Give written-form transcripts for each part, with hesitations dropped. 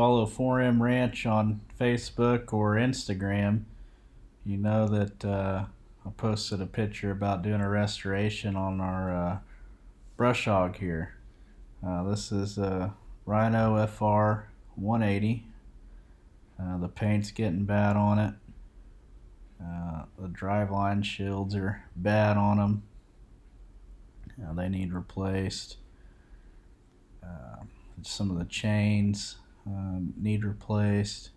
follow 4M Ranch on Facebook or Instagram, you know that I posted a picture about doing a restoration on our brush hog here. This is a Rhino FR180. The paint's getting bad on it. The driveline shields are bad on them. They need replaced. Some of the chains need replaced.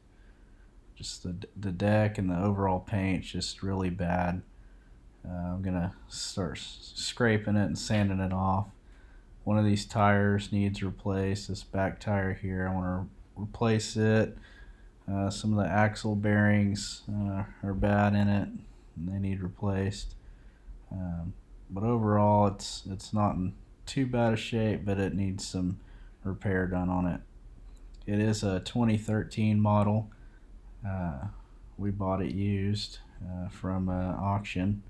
Just the deck and the overall paint's just really bad. I'm gonna start scraping it and sanding it off. One of these tires needs replaced. This back tire here, I want to replace it. Some of the axle bearings are bad in it, and they need replaced. But overall, it's not in too bad a shape, but it needs some repair done on it. It is a 2013 model. We bought it used from auction.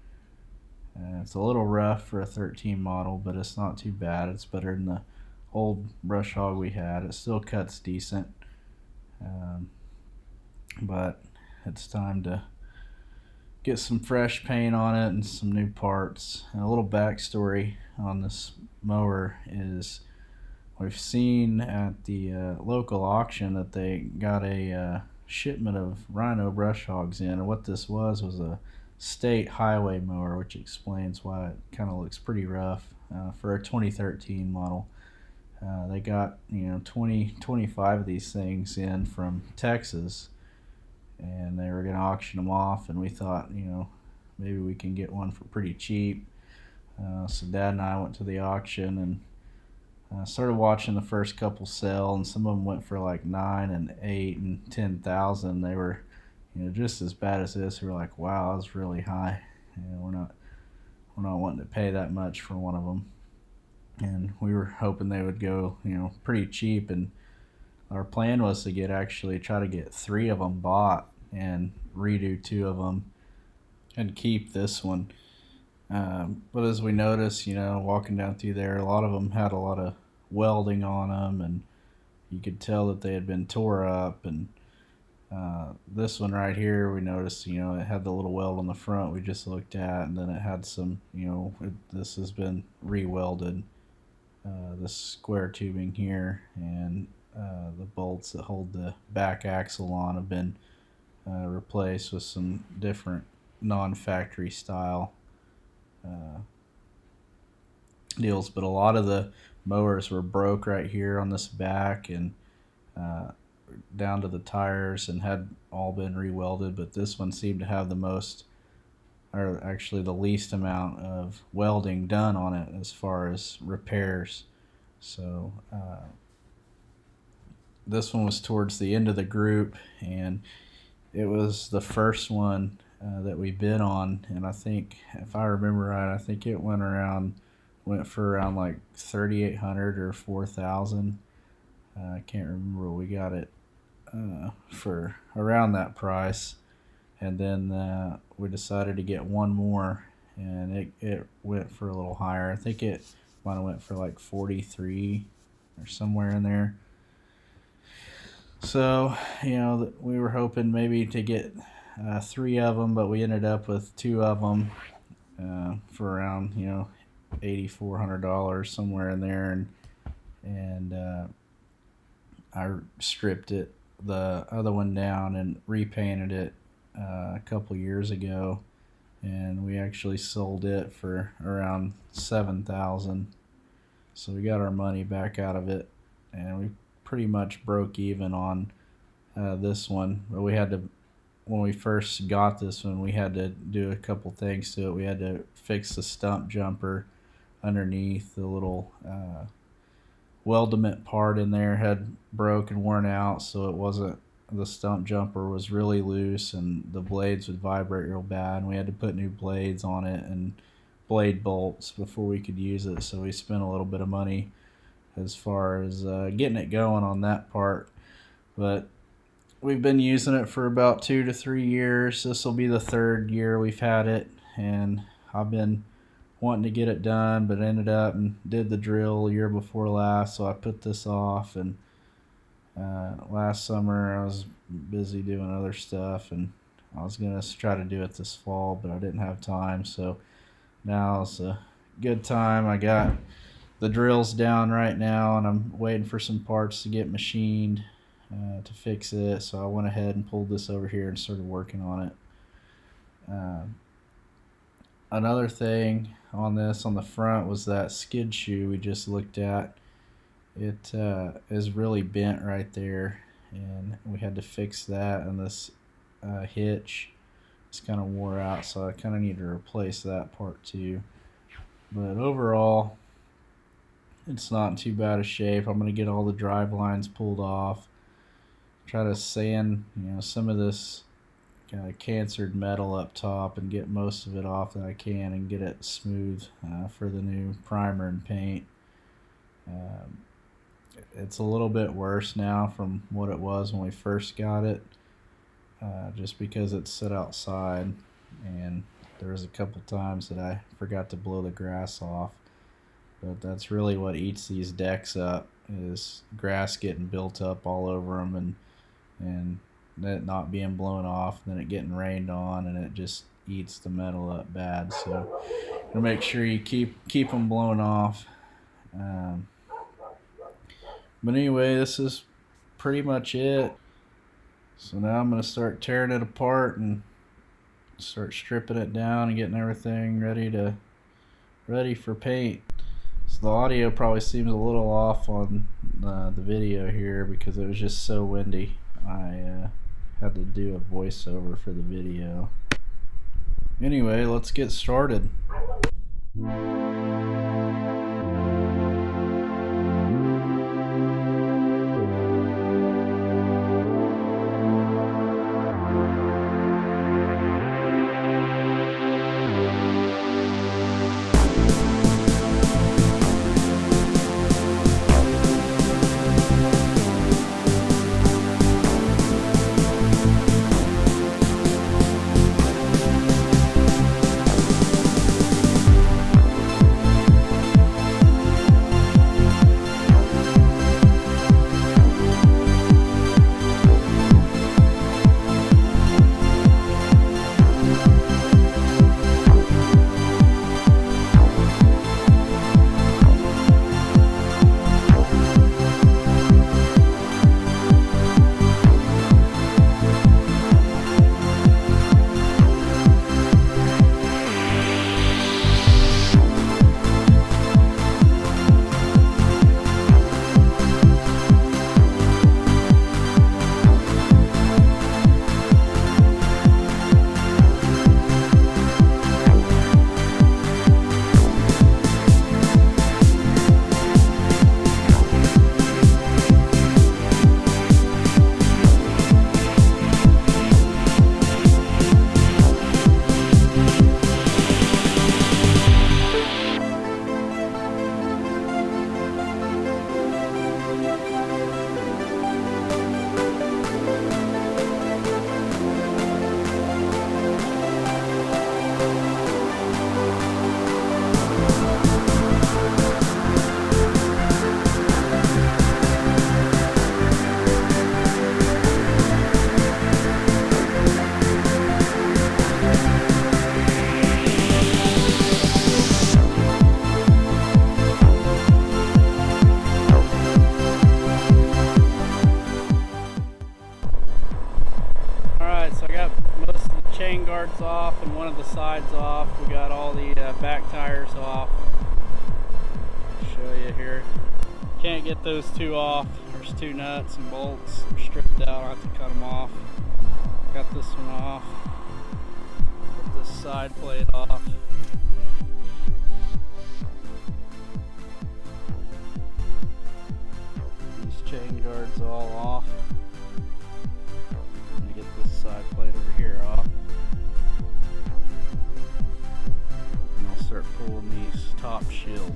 It's a little rough for a 13 model, but it's not too bad. It's better than the old brush hog we had. It still cuts decent, but it's time to get some fresh paint on it and some new parts. And a little backstory on this mower is we've seen at the local auction that they got a shipment of Rhino brush hogs in, and what this was a state highway mower, which explains why it kind of looks pretty rough for a 2013 model. They got 25 of these things in from Texas, and they were going to auction them off, and we thought maybe we can get one for pretty cheap. So Dad and I went to the auction and started watching the first couple sell, and some of them went for like 9 and 8 and 10,000. They were just as bad as this. We were like, wow, that's really high. We're not wanting to pay that much for one of them, and we were hoping they would go pretty cheap. And our plan was to try to get 3 of them bought and redo 2 of them and keep this one. But as we noticed, walking down through there, a lot of them had a lot of welding on them, and you could tell that they had been tore up. And this one right here, we noticed, it had the little weld on the front we just looked at, and then it had some, this has been re-welded. This square tubing here and the bolts that hold the back axle on have been replaced with some different non-factory style deals. But a lot of the mowers were broke right here on this back and down to the tires, and had all been re-welded, but this one seemed to have the most, or actually the least amount of welding done on it as far as repairs. So this one was towards the end of the group, and it was the first one that we bid on, and I think, if I remember right, I think it went for around like 3,800 or 4,000. I can't remember. We got it for around that price, and then we decided to get one more, and it went for a little higher. I think it might have went for like 43 or somewhere in there. So we were hoping maybe to get 3 of them, but we ended up with 2 of them for around $8,400, somewhere in there, and I stripped the other one down and repainted it a couple years ago, and we actually sold it for around $7,000. So we got our money back out of it, and we pretty much broke even on this one. But when we first got this one, we had to do a couple things to it. We had to fix the stump jumper underneath. The little weldment part in there had broke and worn out, so the stump jumper was really loose, and the blades would vibrate real bad, and we had to put new blades on it and blade bolts before we could use it. So we spent a little bit of money as far as getting it going on that part, but we've been using it for about 2 to 3 years. This will be the 3rd year we've had it, and I've been wanting to get it done, but ended up and did the drill year before last, so I put this off, and Last summer I was busy doing other stuff, and I was gonna try to do it this fall, but I didn't have time. So now's a good time. I got the drills down right now, and I'm waiting for some parts to get machined to fix it. So I went ahead and pulled this over here and started working on it. Another thing on this on the front was that skid shoe we just looked at. It is really bent right there, and we had to fix that, and this hitch is kind of wore out, so I kind of need to replace that part too. But overall, it's not in too bad a shape. I'm going to get all the drive lines pulled off, try to sand some of this kind of cancered metal up top and get most of it off that I can, and get it smooth for the new primer and paint. It's a little bit worse now from what it was when we first got it, just because it's set outside, and there was a couple times that I forgot to blow the grass off. But that's really what eats these decks up, is grass getting built up all over them, and it not being blown off, and then it getting rained on, and it just eats the metal up bad. So to make sure you keep them blown off. But anyway, this is pretty much it. So now I'm going to start tearing it apart and start stripping it down and getting everything ready for paint. So the audio probably seems a little off on the video here because it was just so windy. I had to do a voiceover for the video. Anyway, let's get started. Chain guards off and one of the sides off. We got all the back tires off. Show you here. Can't get those two off. There's two nuts and bolts. They're stripped out. I'll have to cut them off. Got this one off. Put this side plate off. These chain guards all off. Let me get this side plate over here off. And I'll start pulling these top shields.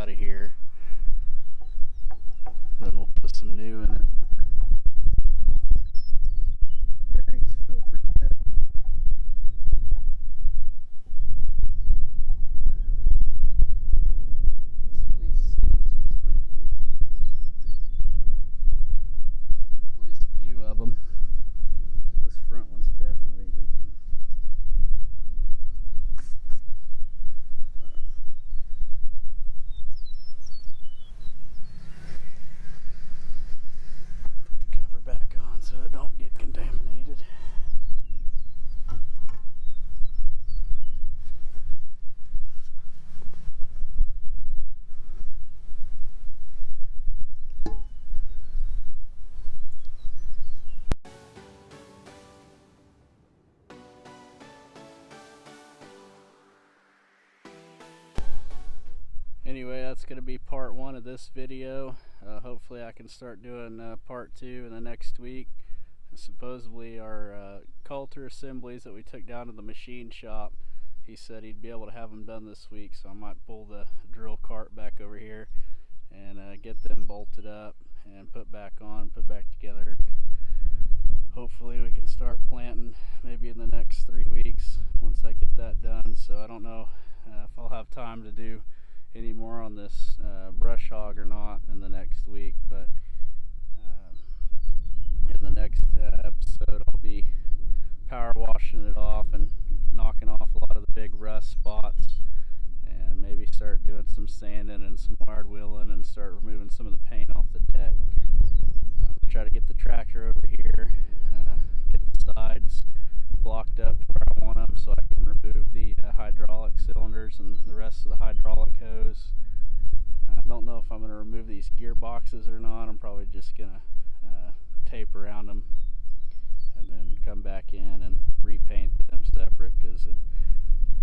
out of here. Then we'll put some new in it. Bearings feel pretty good. These seals are starting to leak those. Replace a few of them. This front one's definitely leaking. Put the cover back on so it don't get contaminated. Anyway, that's going to be part one of this video. Hopefully I can start doing part two in the next week. Supposedly our Coulter assemblies that we took down to the machine shop, he said he'd be able to have them done this week, so I might pull the drill cart back over here and get them bolted up and put back on, put back together. Hopefully we can start planting maybe in the next 3 weeks once I get that done. So I don't know if I'll have time to do any more on this brush hog or not in the next week, but in the next episode I'll be power washing it off and knocking off a lot of the big rust spots, and maybe start doing some sanding and some hard wheeling and start removing some of the paint off the deck. Try to get the tractor over here, get the sides blocked up to where I want them so I can remove the hydraulic cylinders and the rest of the hydraulic hose. I don't know if I'm going to remove these gearboxes or not. I'm probably just going to tape around them and then come back in and repaint them separate, because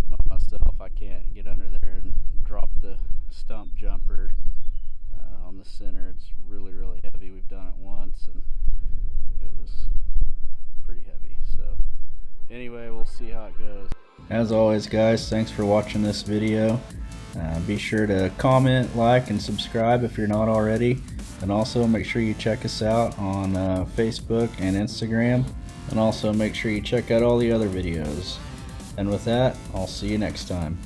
by myself I can't get under there and drop the stump jumper on the center. It's really heavy. We've done it once and it was pretty heavy. So anyway, we'll see how it goes. As always guys, thanks for watching this video. Be sure to comment, like, and subscribe if you're not already, and also make sure you check us out on Facebook and Instagram, and also make sure you check out all the other videos. And with that, I'll see you next time.